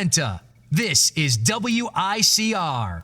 This is WICR.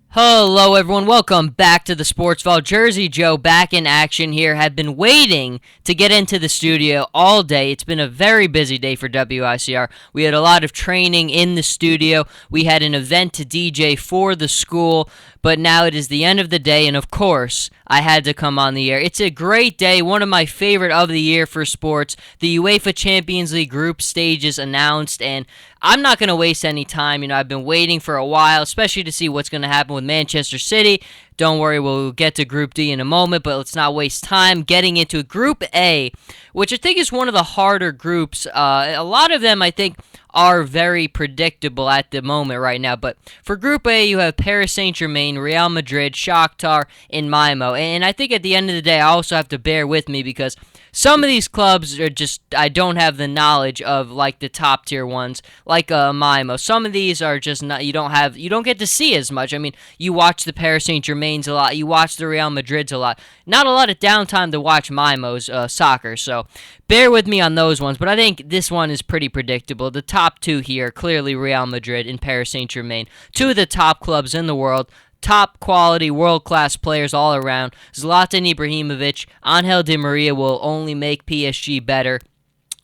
Hello everyone, welcome back to the Sports Vault. Jersey Joe back in action here. Have been waiting to get into the studio all day. It's been a very busy day for WICR. We had a lot of training in the studio. We had an event to DJ for the school, but now it is the end of the day, and of course, I had to come on the air. It's a great day, one of my favorite of the year for sports. The UEFA Champions League group stages announced, and I'm not going to waste any time. I've been waiting for a while, especially to see what's going to happen with Manchester City. Don't worry, we'll get to Group D in a moment, but let's not waste time getting into Group A, which I think is one of the harder groups. A lot of them, I think, are very predictable at the moment right now. But for Group A, you have Paris Saint-Germain, Real Madrid, Shakhtar, and Malmo. And I think at the end of the day, I also have to bear with me because some of these clubs are just, I don't have the knowledge of, like the top tier ones, like Malmo. Some of these are just not, you don't get to see as much. I mean, you watch the Paris Saint-Germains a lot, you watch the Real Madrids a lot. Not a lot of downtime to watch Malmo's soccer, so bear with me on those ones. But I think this one is pretty predictable. The top two here, clearly Real Madrid and Paris Saint-Germain, two of the top clubs in the world. Top quality, world-class players all around. Zlatan Ibrahimovic, Angel Di Maria will only make PSG better.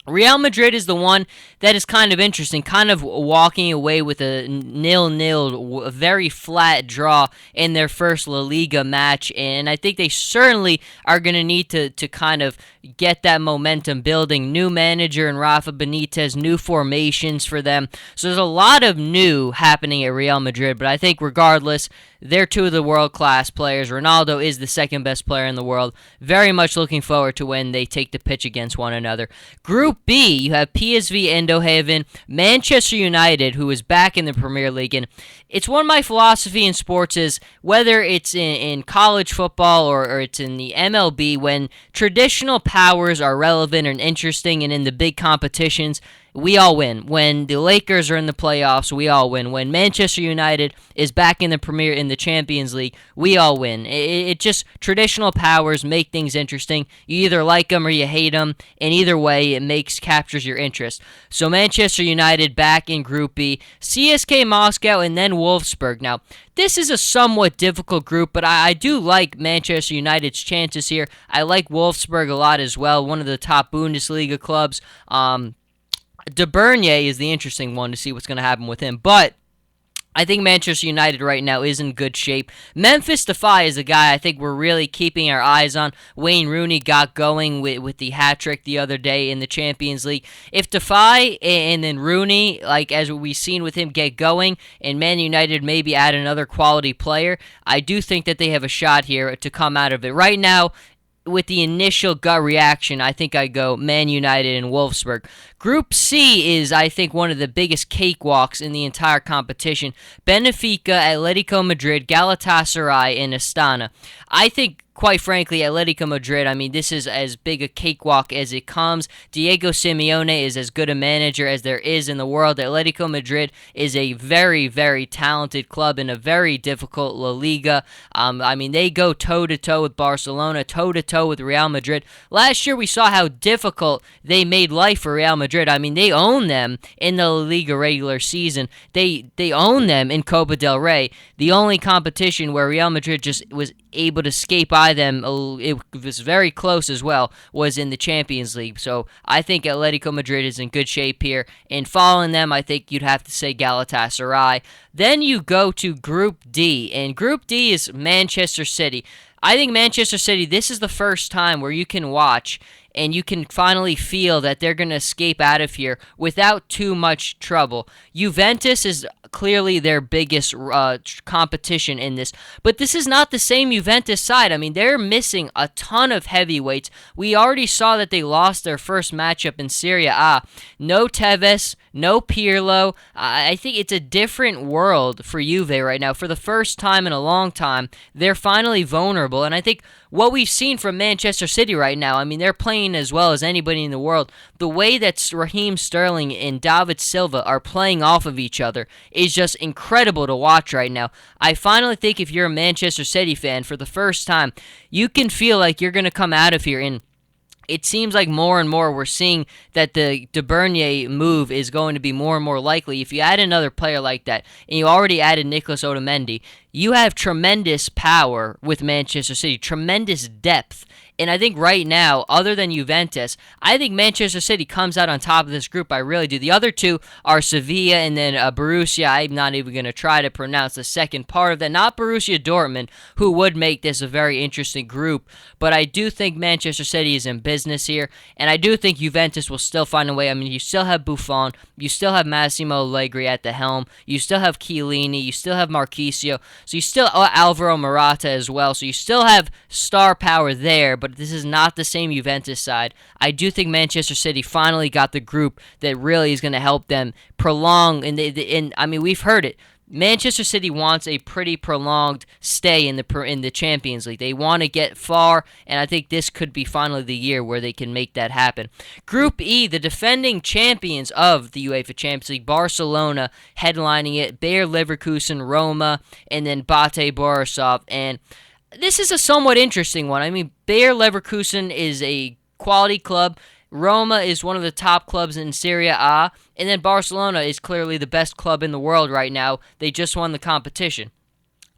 Real Madrid is the one that is kind of interesting, kind of walking away with a 0-0, a very flat draw in their first La Liga match, and I think they certainly are going to need to kind of get that momentum building. New manager in Rafa Benitez, new formations for them, so there's a lot of new happening at Real Madrid, but I think regardless, they're two of the world-class players. Ronaldo is the second best player in the world. Very much looking forward to when they take the pitch against one another. Group B, you have PSV Eindhoven, Manchester United, who is back in the Premier League. And it's one of my philosophy in sports is whether it's in college football or it's in the MLB, when traditional powers are relevant and interesting and in the big competitions, we all win. When the Lakers are in the playoffs, we all win. When Manchester United is back in the Champions League, we all win. It just, traditional powers make things interesting. You either like them or you hate them, and either way, it captures your interest. So Manchester United back in Group B, CSK Moscow, and then Wolfsburg. Now, this is a somewhat difficult group, but I do like Manchester United's chances here. I like Wolfsburg a lot as well, one of the top Bundesliga clubs. De Bruyne is the interesting one to see what's going to happen with him, but I think Manchester United right now is in good shape. Memphis Depay is a guy I think we're really keeping our eyes on. Wayne Rooney got going with the hat-trick the other day in the Champions League. If Depay and then Rooney, like as we've seen with him, get going, and Man United maybe add another quality player, I do think that they have a shot here to come out of it. Right now, with the initial gut reaction, I think I go Man United and Wolfsburg. Group C is, I think, one of the biggest cakewalks in the entire competition. Benfica, Atletico Madrid, Galatasaray, and Astana. I think, quite frankly, Atletico Madrid, I mean, this is as big a cakewalk as it comes. Diego Simeone is as good a manager as there is in the world. Atletico Madrid is a very, very talented club in a very difficult La Liga. I mean, they go toe-to-toe with Barcelona, toe-to-toe with Real Madrid. Last year, we saw how difficult they made life for Real Madrid. I mean, they own them in the La Liga regular season. They own them in Copa del Rey. The only competition where Real Madrid just was able to skate by them, it was very close as well, was in the Champions League. So I think Atletico Madrid is in good shape here. And following them, I think you'd have to say Galatasaray. Then you go to Group D, and Group D is Manchester City. I think Manchester City, this is the first time where you can watch and you can finally feel that they're going to escape out of here without too much trouble. Juventus is clearly their biggest competition in this, but this is not the same Juventus side. I mean, they're missing a ton of heavyweights. We already saw that they lost their first matchup in Serie A. No Tevez, no Pirlo. I think it's a different world for Juve right now. For the first time in a long time, they're finally vulnerable, and I think what we've seen from Manchester City right now, I mean, they're playing as well as anybody in the world. The way that Raheem Sterling and David Silva are playing off of each other is just incredible to watch right now. I finally think if you're a Manchester City fan, for the first time, you can feel like you're going to come out of here and it seems like more and more we're seeing that the De Bernier move is going to be more and more likely. If you add another player like that, and you already added Nicolas Otamendi, you have tremendous power with Manchester City, tremendous depth. And I think right now, other than Juventus, I think Manchester City comes out on top of this group. I really do. The other two are Sevilla and then Borussia. I'm not even going to try to pronounce the second part of that. Not Borussia Dortmund, who would make this a very interesting group. But I do think Manchester City is in business here. And I do think Juventus will still find a way. I mean, you still have Buffon. You still have Massimo Allegri at the helm. You still have Chiellini. You still have Marchisio. So you still Alvaro Morata as well. So you still have star power there, but this is not the same Juventus side. I do think Manchester City finally got the group that really is going to help them prolong. And I mean, we've heard it. Manchester City wants a pretty prolonged stay in the Champions League. They want to get far, and I think this could be finally the year where they can make that happen. Group E, the defending champions of the UEFA Champions League, Barcelona headlining it, Bayer Leverkusen, Roma, and then Bate Borisov. And this is a somewhat interesting one. I mean, Bayer Leverkusen is a quality club. Roma is one of the top clubs in Serie A, and then Barcelona is clearly the best club in the world right now. They just won the competition.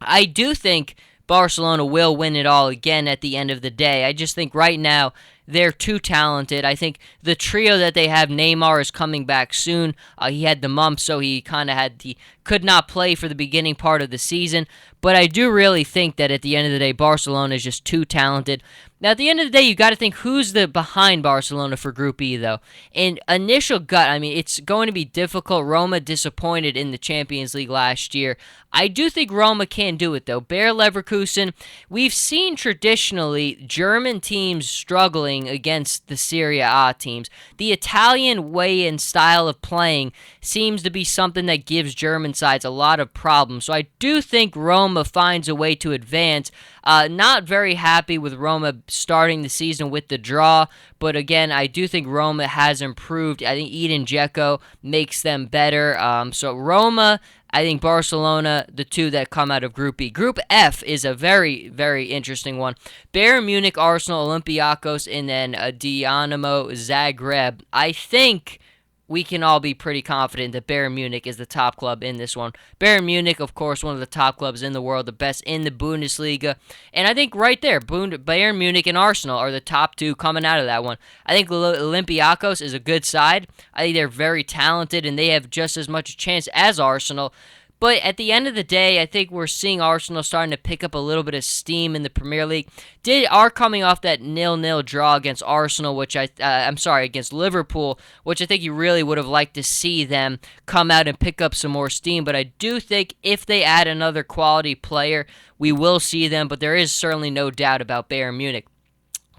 I do think Barcelona will win it all again at the end of the day. I just think right now they're too talented. I think the trio that they have, Neymar is coming back soon. He had the mumps, so he could not play for the beginning part of the season. But I do really think that at the end of the day, Barcelona is just too talented. Now, at the end of the day, you got to think who's the behind Barcelona for Group E, though. In initial gut, I mean, it's going to be difficult. Roma disappointed in the Champions League last year. I do think Roma can do it, though. Bayer Leverkusen, we've seen traditionally German teams struggling against the Serie A teams. The Italian way and style of playing seems to be something that gives German sides a lot of problems. So I do think Roma finds a way to advance. Not very happy with Roma starting the season with the draw, but again, I do think Roma has improved. I think Edin Dzeko makes them better. So Roma, I think Barcelona, the two that come out of Group E. Group F is a very, very interesting one. Bayern Munich, Arsenal, Olympiacos, and then Dinamo Zagreb. I think we can all be pretty confident that Bayern Munich is the top club in this one. Bayern Munich, of course, one of the top clubs in the world, the best in the Bundesliga. And I think right there, Bayern Munich and Arsenal are the top two coming out of that one. I think Olympiacos is a good side. I think they're very talented, and they have just as much a chance as Arsenal. But at the end of the day, I think we're seeing Arsenal starting to pick up a little bit of steam in the Premier League. Are coming off that 0-0 draw against Arsenal, against Liverpool, which I think you really would have liked to see them come out and pick up some more steam. But I do think if they add another quality player, we will see them. But there is certainly no doubt about Bayern Munich.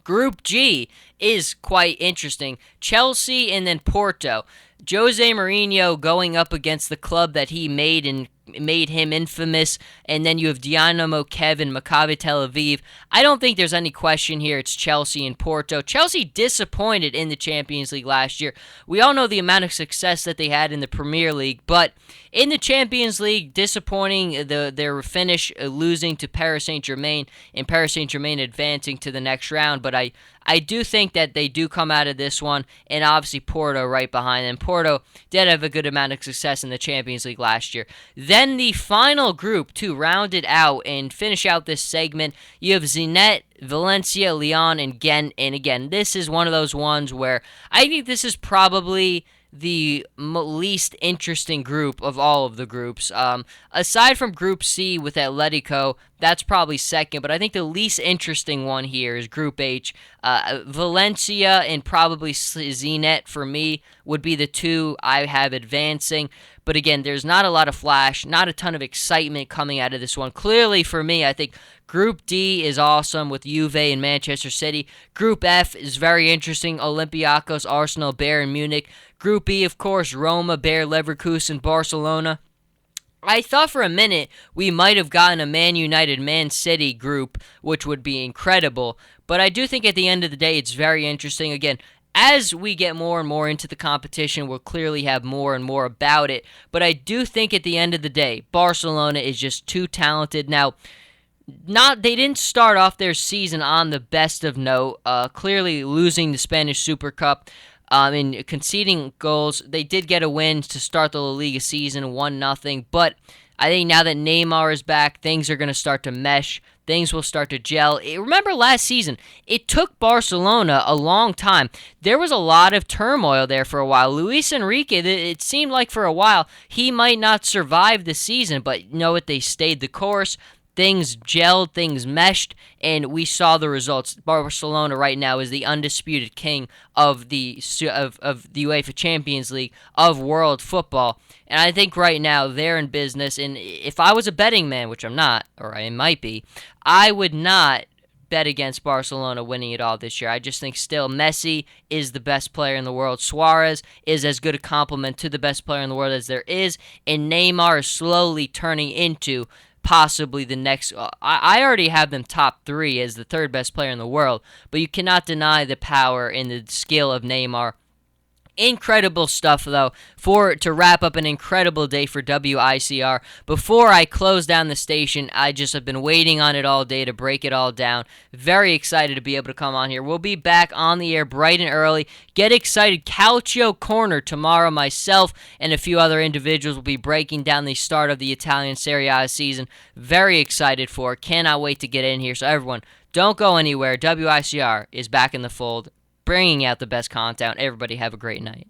Group G is quite interesting. Chelsea and then Porto. Jose Mourinho going up against the club that he made him infamous, and then you have Dynamo Kiev and Maccabi Tel Aviv. I don't think there's any question here. It's Chelsea and Porto. Chelsea disappointed in the Champions League last year. We all know the amount of success that they had in the Premier League, but in the Champions League, disappointing their finish, losing to Paris Saint-Germain, and Paris Saint-Germain advancing to the next round. But I do think that they do come out of this one, and obviously Porto right behind them. Porto did have a good amount of success in the Champions League last year. Then the final group to round it out and finish out this segment, you have Zenit, Valencia, Lyon, and Ghent. And again, this is one of those ones where I think this is probably the least interesting group of all of the groups. Aside from Group C with Atletico, that's probably second, but I think the least interesting one here is Group H. Valencia and probably Zenit for me would be the two I have advancing. But again, there's not a lot of flash, not a ton of excitement coming out of this one. Clearly for me, I think Group D is awesome with Juve and Manchester City. Group F is very interesting. Olympiacos, Arsenal, Bayern Munich. Group E, of course, Roma, Bayer Leverkusen, Barcelona. I thought for a minute we might have gotten a Man United, Man City group, which would be incredible. But I do think at the end of the day, it's very interesting. Again, as we get more and more into the competition, we'll clearly have more and more about it. But I do think at the end of the day, Barcelona is just too talented. Now, They didn't start off their season on the best of note. Clearly losing the Spanish Super Cup. And conceding goals. They did get a win to start the La Liga season, 1-0. But I think now that Neymar is back, things are going to start to mesh. Things will start to gel. Remember last season, it took Barcelona a long time. There was a lot of turmoil there for a while. Luis Enrique, it seemed like for a while he might not survive the season, but you know what? They stayed the course. Things gelled, things meshed, and we saw the results. Barcelona right now is the undisputed king of the UEFA Champions League, of world football. And I think right now they're in business. And if I was a betting man, which I'm not, or I might be, I would not bet against Barcelona winning it all this year. I just think still Messi is the best player in the world. Suarez is as good a complement to the best player in the world as there is. And Neymar is slowly turning into possibly the next. I already have them top 3 as the third best player in the world, but you cannot deny the power and the skill of Neymar. Incredible stuff, though, to wrap up an incredible day for WICR. Before I close down the station, I just have been waiting on it all day to break it all down. Very excited to be able to come on here. We'll be back on the air bright and early. Get excited. Calcio Corner tomorrow. Myself and a few other individuals will be breaking down the start of the Italian Serie A season. Very excited for it. Cannot wait to get in here. So everyone, don't go anywhere. WICR is back in the fold, bringing out the best content. Everybody have a great night.